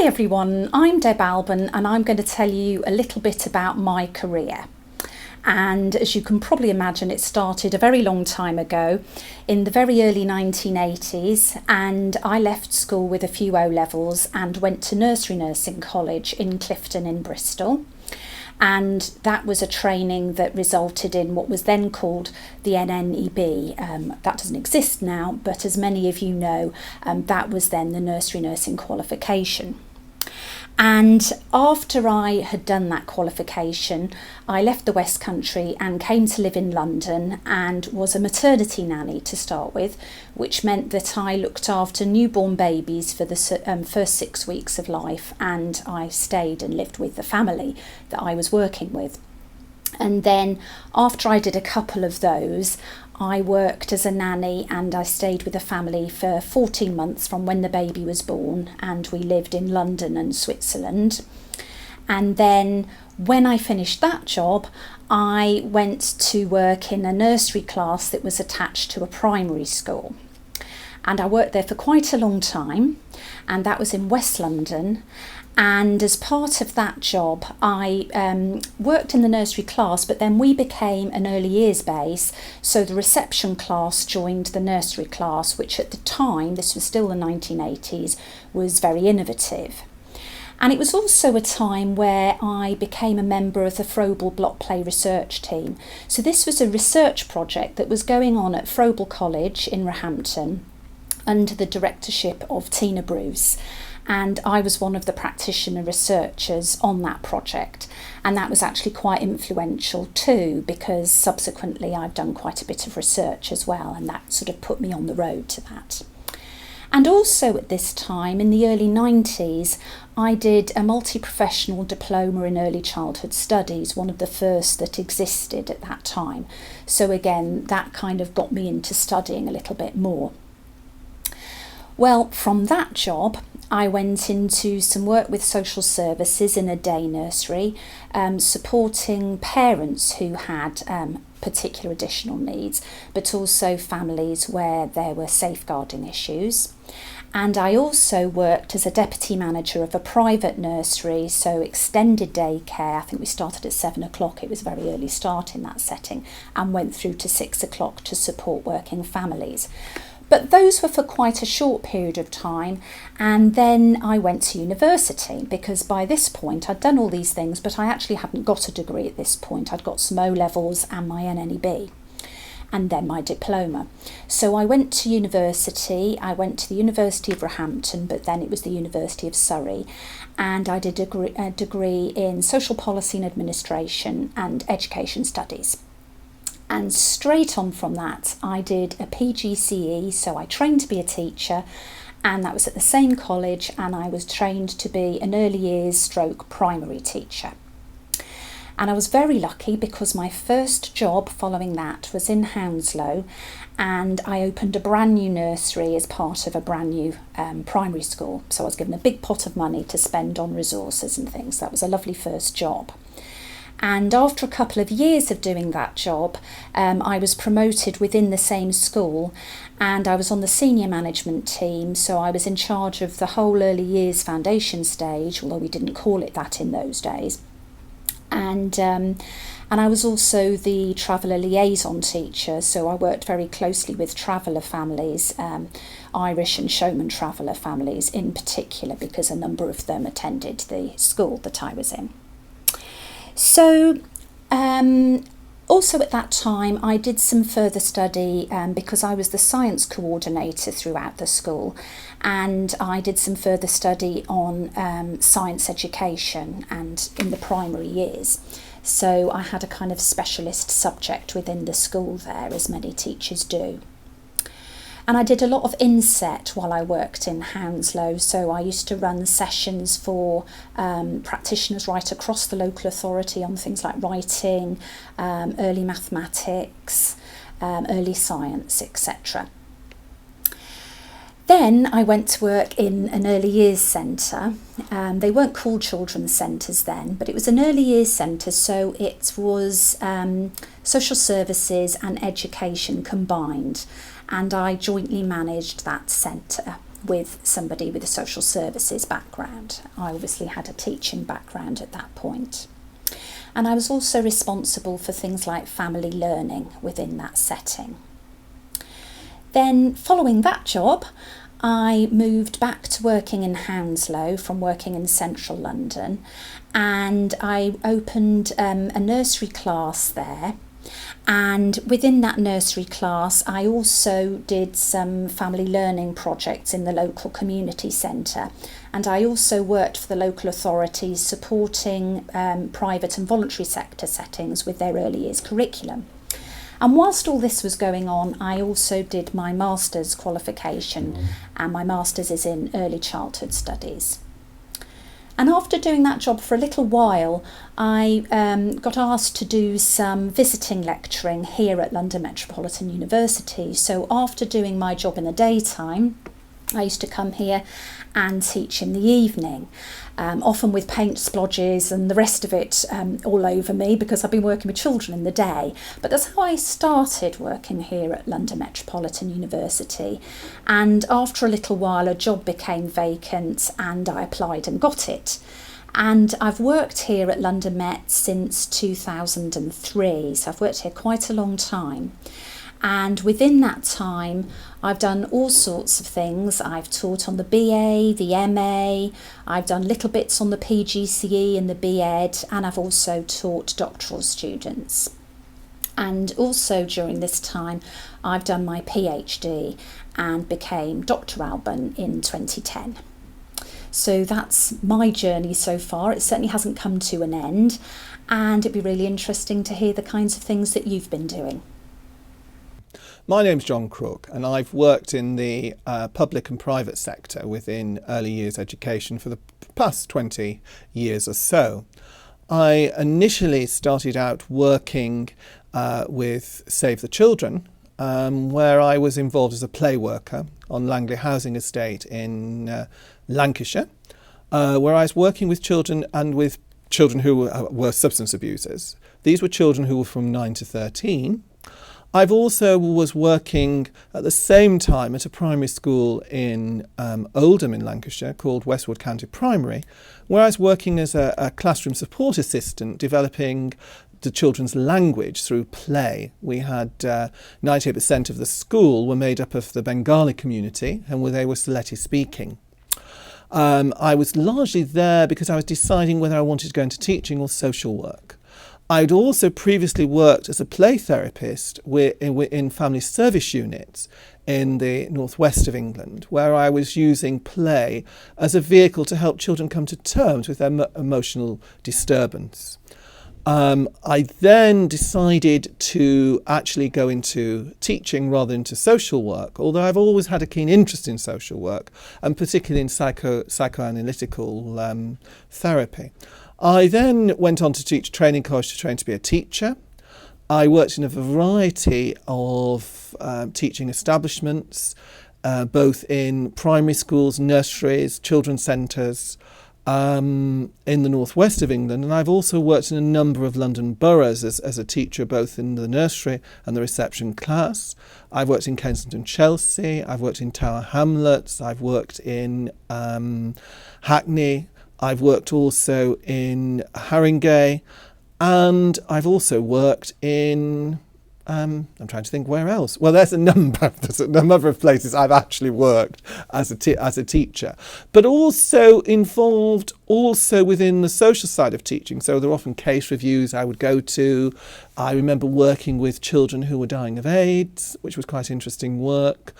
Hi everyone, I'm Deb Alban and I'm going to tell you a little bit about my career. And as you can probably imagine, it started a very long time ago in the very early 1980s, and I left school with a few O-levels and went to Nursery Nursing College in Clifton in Bristol. And that was a training that resulted in what was then called the NNEB. That doesn't exist now, but as many of you know, that was then the nursery nursing qualification. And after I had done that qualification, I left the West Country and came to live in London and was a maternity nanny to start with, which meant that I looked after newborn babies for the first 6 weeks of life, and I stayed and lived with the family that I was working with. And then after I did a couple of those, I worked as a nanny and I stayed with a family for 14 months from when the baby was born, and we lived in London and Switzerland. And then when I finished that job, I went to work in a nursery class that was attached to a primary school. And I worked there for quite a long time, and that was in West London. And as part of that job, I worked in the nursery class, but then we became an early years base. So the reception class joined the nursery class, which at the time, this was still the 1980s, was very innovative. And it was also a time where I became a member of the Frobel Block Play research team. So this was a research project that was going on at Frobel College in Roehampton under the directorship of Tina Bruce. And I was one of the practitioner researchers on that project, and that was actually quite influential too, because subsequently I've done quite a bit of research as well, and that sort of put me on the road to that. And also at this time, in the early 90s, I did a multi-professional diploma in early childhood studies, one of the first that existed at that time. So again, that kind of got me into studying a little bit more. Well, from that job, I went into some work with social services in a day nursery, supporting parents who had particular additional needs, but also families where there were safeguarding issues. And I also worked as a deputy manager of a private nursery, so extended day care. I think we started at 7 o'clock, it was a very early start in that setting, and went through to 6 o'clock to support working families. But those were for quite a short period of time, and then I went to university, because by this point I'd done all these things, but I actually hadn't got a degree at this point. I'd got some O-levels and my NNEB, and then my diploma. So I went to university. I went to the University of Roehampton, but then it was the University of Surrey, and I did a degree in social policy and administration and education studies. And straight on from that, I did a PGCE, so I trained to be a teacher, and that was at the same college, and I was trained to be an early years stroke primary teacher. And I was very lucky because my first job following that was in Hounslow, and I opened a brand new nursery as part of a brand new primary school. So I was given a big pot of money to spend on resources and things. That was a lovely first job. And after a couple of years of doing that job, I was promoted within the same school, and I was on the senior management team, so I was in charge of the whole early years foundation stage, although we didn't call it that in those days. And I was also the traveller liaison teacher, so I worked very closely with traveller families, Irish and Showman traveller families in particular, because a number of them attended the school that I was in. So also at that time I did some further study because I was the science coordinator throughout the school, and I did some further study on science education and in the primary years. So I had a kind of specialist subject within the school there, as many teachers do. And I did a lot of inset while I worked in Hounslow, so I used to run sessions for practitioners right across the local authority on things like writing, early mathematics, early science, etc. Then I went to work in an early years centre. They weren't called children's centres then, but it was an early years centre, so it was social services and education combined, and I jointly managed that centre. with somebody with a social services background. I obviously had a teaching background at that point. And I was also responsible for things like family learning within that setting. Then following that job, I moved back to working in Hounslow from working in central London, and I opened a nursery class there. And within that nursery class, I also did some family learning projects in the local community centre. And I also worked for the local authorities supporting private and voluntary sector settings with their early years curriculum. And whilst all this was going on, I also did my master's qualification, and my master's is in early childhood studies. And after doing that job for a little while, I got asked to do some visiting lecturing here at London Metropolitan University. So after doing my job in the daytime, I used to come here and teach in the evening, often with paint splodges and the rest of it all over me, because I've been working with children in the day. But that's how I started working here at London Metropolitan University. And after a little while, a job became vacant and I applied and got it. And I've worked here at London Met since 2003, so I've worked here quite a long time. And within that time, I've done all sorts of things. I've taught on the BA, the MA, I've done little bits on the PGCE and the BEd, and I've also taught doctoral students. And also during this time, I've done my PhD and became Dr. Alban in 2010. So that's my journey so far. It certainly hasn't come to an end, and it'd be really interesting to hear the kinds of things that you've been doing. My name's John Crook, and I've worked in the public and private sector within early years education for the past 20 years or so. I initially started out working with Save the Children, where I was involved as a play worker on Langley Housing Estate in Lancashire, where I was working with children and with children who were substance abusers. These were children who were from 9 to 13. I've also was working at the same time at a primary school in Oldham in Lancashire called Westwood County Primary, where I was working as a classroom support assistant developing the children's language through play. We had 98% of the school were made up of the Bengali community, and they were Sylheti speaking. I was largely there because I was deciding whether I wanted to go into teaching or social work. I'd also previously worked as a play therapist in family service units in the northwest of England, where I was using play as a vehicle to help children come to terms with their emotional disturbance. I then decided to actually go into teaching rather than into social work, although I've always had a keen interest in social work, and particularly in psychoanalytical therapy. I then went on to teach training college to train to be a teacher. I worked in a variety of teaching establishments, both in primary schools, nurseries, children's centres, in the northwest of England. And I've also worked in a number of London boroughs as a teacher, both in the nursery and the reception class. I've worked in Kensington, Chelsea. I've worked in Tower Hamlets. I've worked in Hackney. I've worked also in Haringey, and I've also worked in, I'm trying to think where else. Well, there's a number of places I've actually worked as a teacher, but also involved also within the social side of teaching. So there are often case reviews I would go to. I remember working with children who were dying of AIDS, which was quite interesting work.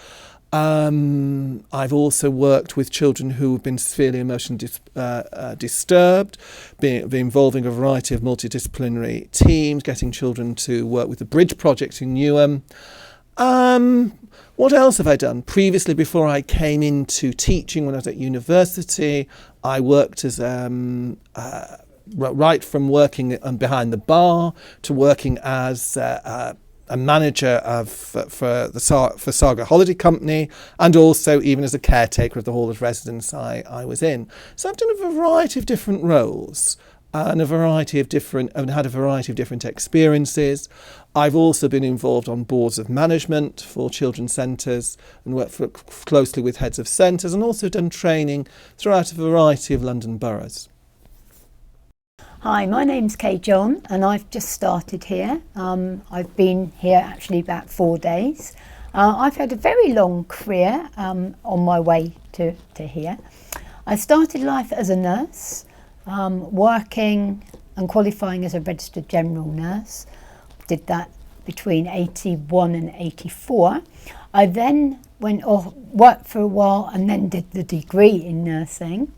I've also worked with children who have been severely emotionally disturbed, involving a variety of multidisciplinary teams, getting children to work with the Bridge Project in Newham. What else have I done? Previously, before I came into teaching when I was at university, I worked as right from working behind the bar to working as a manager for Saga Holiday Company, and also even as a caretaker of the Hall of Residence I was in. So I've done a variety of different roles. and had a variety of different experiences. I've also been involved on boards of management for children's centres and worked closely with heads of centres, and also done training throughout a variety of London boroughs. Hi, my name's Kay John and I've just started here. I've been here actually about 4 days. I've had a very long career on my way to here. I started life as a nurse, working and qualifying as a registered general nurse. Did that between 81 and 84. I then went off, worked for a while and then did the degree in nursing.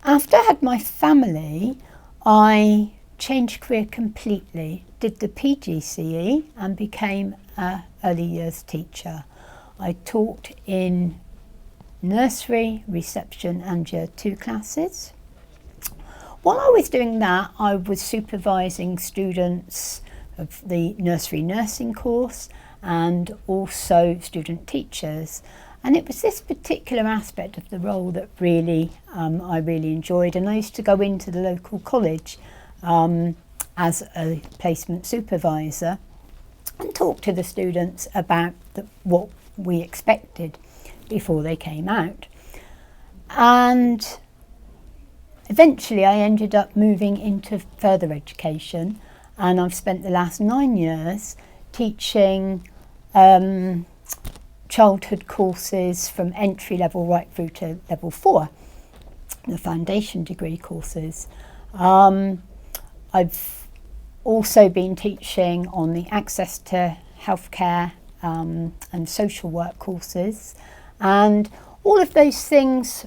After I had my family, I changed career completely, did the PGCE and became an early years teacher. I taught in nursery, reception and year 2 classes. While I was doing that, I was supervising students of the nursery nursing course and also student teachers. And it was this particular aspect of the role that I really enjoyed. And I used to go into the local college as a placement supervisor and talk to the students about what we expected before they came out. And eventually I ended up moving into further education, and I've spent the last 9 years teaching childhood courses from entry level right through to level 4, the foundation degree courses. I've also been teaching on the access to healthcare and social work courses, and all of those things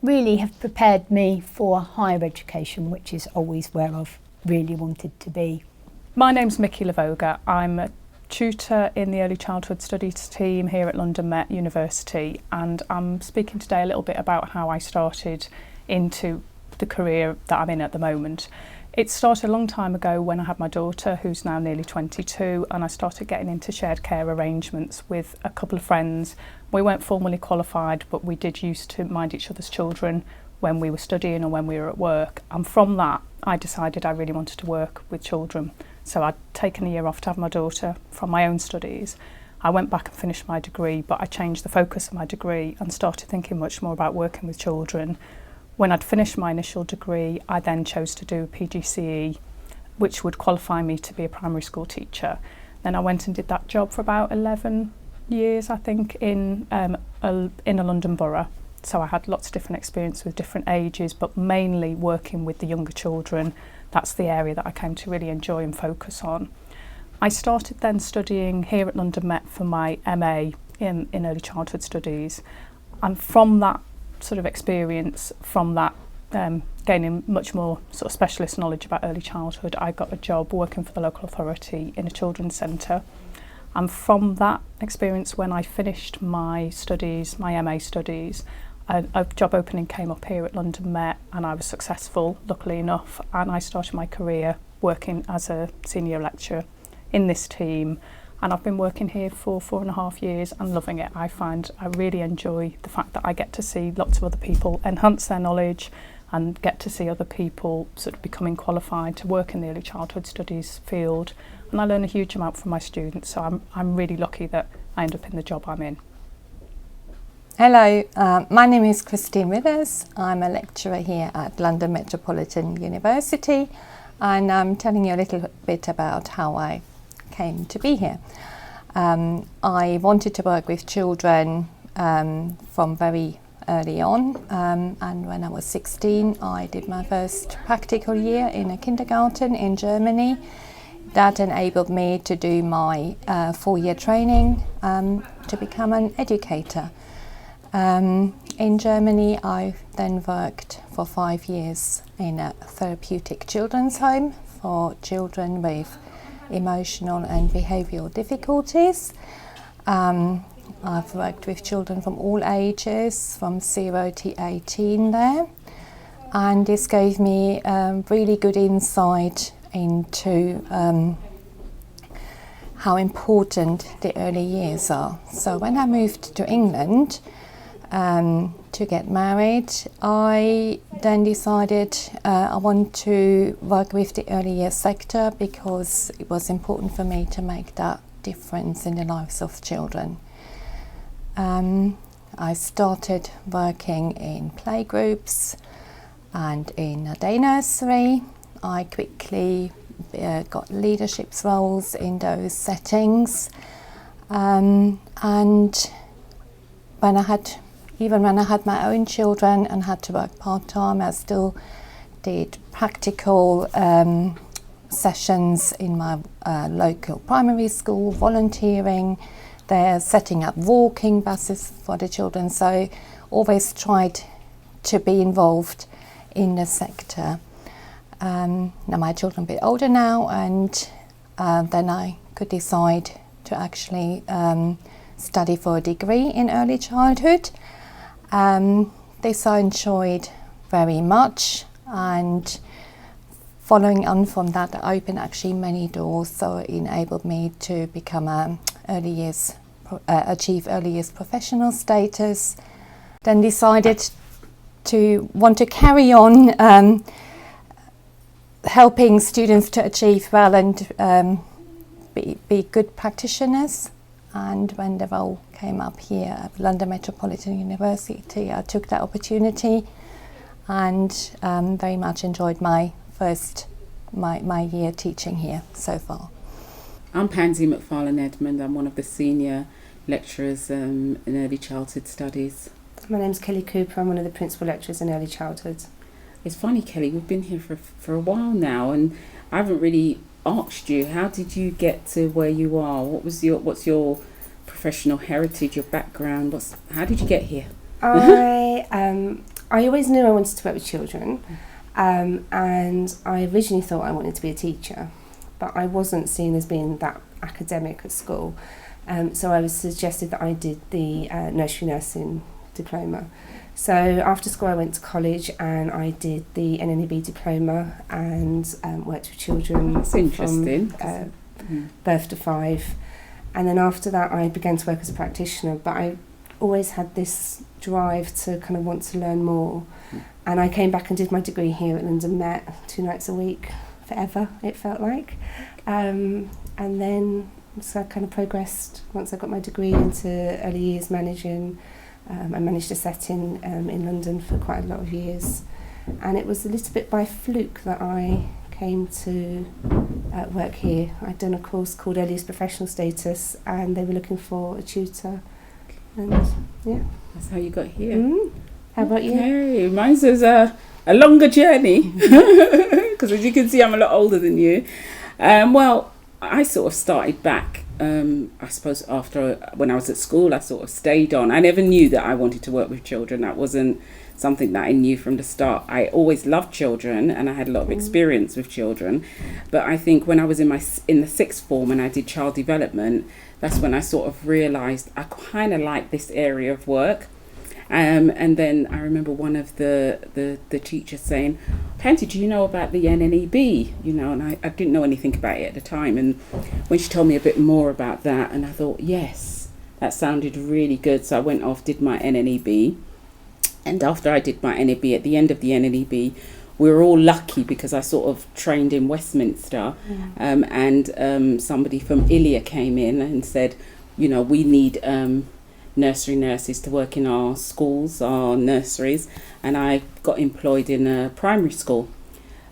really have prepared me for higher education, which is always where I've really wanted to be. My name's Mickey Lavoga. I'm a tutor in the Early Childhood Studies team here at London Met University, and I'm speaking today a little bit about how I started into the career that I'm in at the moment. It started a long time ago when I had my daughter, who's now nearly 22, and I started getting into shared care arrangements with a couple of friends. We weren't formally qualified, but we did used to mind each other's children when we were studying or when we were at work, and from that I decided I really wanted to work with children. So I'd taken a year off to have my daughter from my own studies. I went back and finished my degree, but I changed the focus of my degree and started thinking much more about working with children. When I'd finished my initial degree, I then chose to do a PGCE, which would qualify me to be a primary school teacher. Then I went and did that job for about 11 years, I think, in a London borough. So I had lots of different experience with different ages, but mainly working with the younger children. That's the area that I came to really enjoy and focus on. I started then studying here at London Met for my MA in Early Childhood Studies, and from that sort of experience, from that gaining much more sort of specialist knowledge about early childhood, I got a job working for the local authority in a children's centre. And from that experience, when I finished my studies, my MA studies, a job opening came up here at London Met, and I was successful, luckily enough, and I started my career working as a senior lecturer in this team, and I've been working here for 4.5 years and loving it. I find I really enjoy the fact that I get to see lots of other people enhance their knowledge and get to see other people sort of becoming qualified to work in the early childhood studies field, and I learn a huge amount from my students, so I'm really lucky that I end up in the job I'm in. Hello, my name is Christine Withers. I'm a lecturer here at London Metropolitan University, and I'm telling you a little bit about how I came to be here. I wanted to work with children from very early on, and when I was 16 I did my first practical year in a kindergarten in Germany. That enabled me to do my 4-year training to become an educator. In Germany I then worked for 5 years in a therapeutic children's home for children with emotional and behavioural difficulties. I've worked with children from all ages, from 0 to 18 there, and this gave me really good insight into how important the early years are. So when I moved to England, to get married. I then decided I want to work with the early years sector because it was important for me to make that difference in the lives of children. I started working in playgroups and in a day nursery. I quickly got leadership roles in those settings, and when I had my own children and had to work part-time, I still did practical sessions in my local primary school, volunteering there, setting up walking buses for the children. So always tried to be involved in the sector. Now my children are a bit older now, and then I could decide to actually study for a degree in early childhood. This I enjoyed very much, and following on from that, it opened actually many doors, so it enabled me to become achieve early years professional status. Then decided to want to carry on helping students to achieve well and be good practitioners. And when the role came up here at London Metropolitan University, I took that opportunity and very much enjoyed my year teaching here so far. I'm Pansy McFarlane-Edmond. I'm one of the senior lecturers in early childhood studies. My name's Kelly Cooper. I'm one of the principal lecturers in early childhood. It's funny, Kelly, we've been here for a while now, and I haven't really asked you, how did you get to where you are? What's your professional heritage, your background? How did you get here? I always knew I wanted to work with children, and I originally thought I wanted to be a teacher, but I wasn't seen as being that academic at school. So I was suggested that I did the nursery nursing diploma. So after school I went to college and I did the NNEB diploma and worked with children. That's interesting. From birth to 5. And then after that I began to work as a practitioner, but I always had this drive to kind of want to learn more. And I came back and did my degree here at London Met 2 nights a week, forever it felt like. And then so I kind of progressed once I got my degree into early years managing. I managed a setting in London for quite a lot of years, and it was a little bit by fluke that I came to work here. I'd done a course called Early Years Professional Status, and they were looking for a tutor, and yeah. That's how you got here. How about you? Okay, mine was a longer journey, because as you can see I'm a lot older than you. Well, I sort of started back, I suppose when I was at school, I sort of stayed on. I never knew that I wanted to work with children. That wasn't something that I knew from the start. I always loved children and I had a lot of experience with children. But I think when I was in the sixth form and I did child development, that's when I sort of realised I kind of like this area of work. And then I remember one of the teachers saying, Pansy, do you know about the NNEB? And I didn't know anything about it at the time. And when she told me a bit more about that, and I thought, yes, that sounded really good. So I went off, did my NNEB. And after I did my NNEB, at the end of the NNEB, we were all lucky because I sort of trained in Westminster. And somebody from ILIA came in and said, we need nursery nurses to work in our schools, our nurseries, and I got employed in a primary school.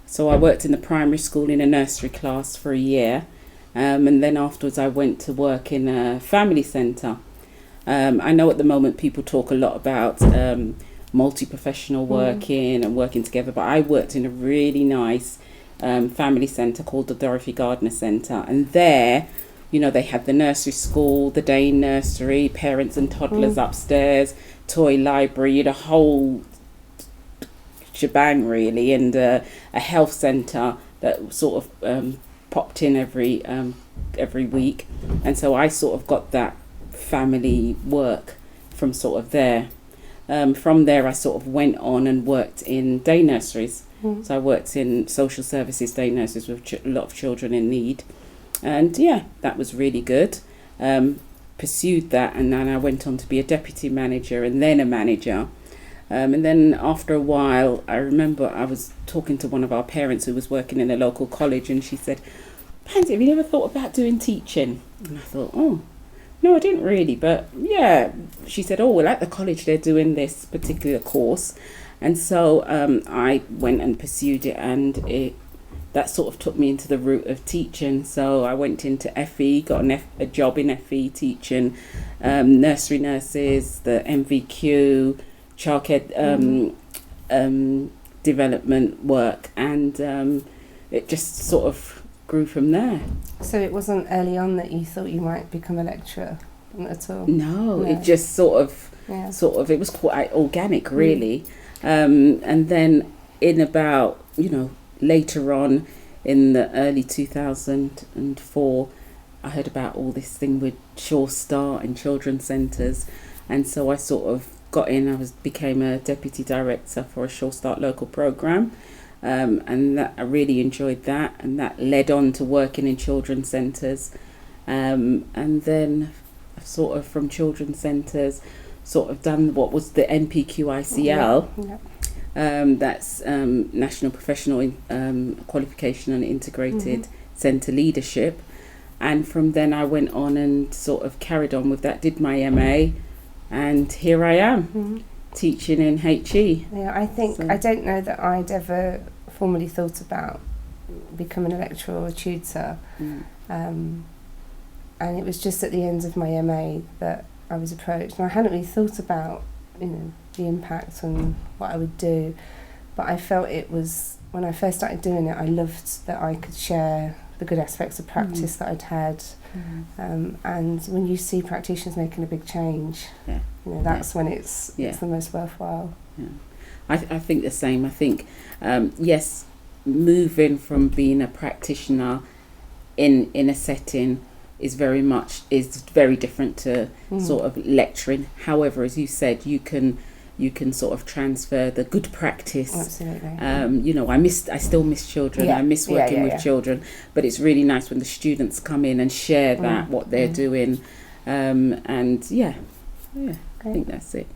So I worked in the primary school in a nursery class for a year, and then afterwards I went to work in a family centre. I know at the moment people talk a lot about multi-professional working and working together, but I worked in a really nice family centre called the Dorothy Gardner Centre, and there they had the nursery school, the day nursery, parents and toddlers upstairs, toy library, a whole shebang really, and a health centre that sort of popped in every week. And so I sort of got that family work from sort of there. From there I sort of went on and worked in day nurseries. So I worked in social services day nurseries with a lot of children in need. And yeah, that was really good. Pursued that, and then I went on to be a deputy manager and then a manager. And then after a while, I remember I was talking to one of our parents who was working in a local college, and she said, Pansy, have you ever thought about doing teaching? And I thought, oh, no, I didn't really. But yeah, she said, oh, well, at the college, they're doing this particular course. And so I went and pursued it, and that sort of took me into the route of teaching. So I went into FE, got a job in FE teaching nursery nurses, the MVQ, childcare development work, and it just sort of grew from there. So it wasn't early on that you thought you might become a lecturer at all? No, it just sort of, it was quite organic, really. And then in about, later on in the early 2004, I heard about all this thing with Sure Start and children's centres, and so I sort of got in. Became a deputy director for a Sure Start local programme, and that I really enjoyed that, and that led on to working in children's centres, and then sort of from children's centres sort of done what was the NPQICL. That's National Professional Qualification and Integrated Centre Leadership, and from then I went on and sort of carried on with that, did my MA, and here I am teaching in HE. Yeah, I think I don't know that I'd ever formally thought about becoming a lecturer or a tutor, and it was just at the end of my MA that I was approached, and I hadn't really thought about the impact and what I would do, but I felt it was, when I first started doing it, I loved that I could share the good aspects of practice that I'd had, and when you see practitioners making a big change, that's when it's the most worthwhile. I think the same. I think yes, moving from being a practitioner in a setting is very different to sort of lecturing. However, as you said, you can sort of transfer the good practice. Absolutely. I still miss children. I miss working with children, but it's really nice when the students come in and share that what they're doing, and I think that's it.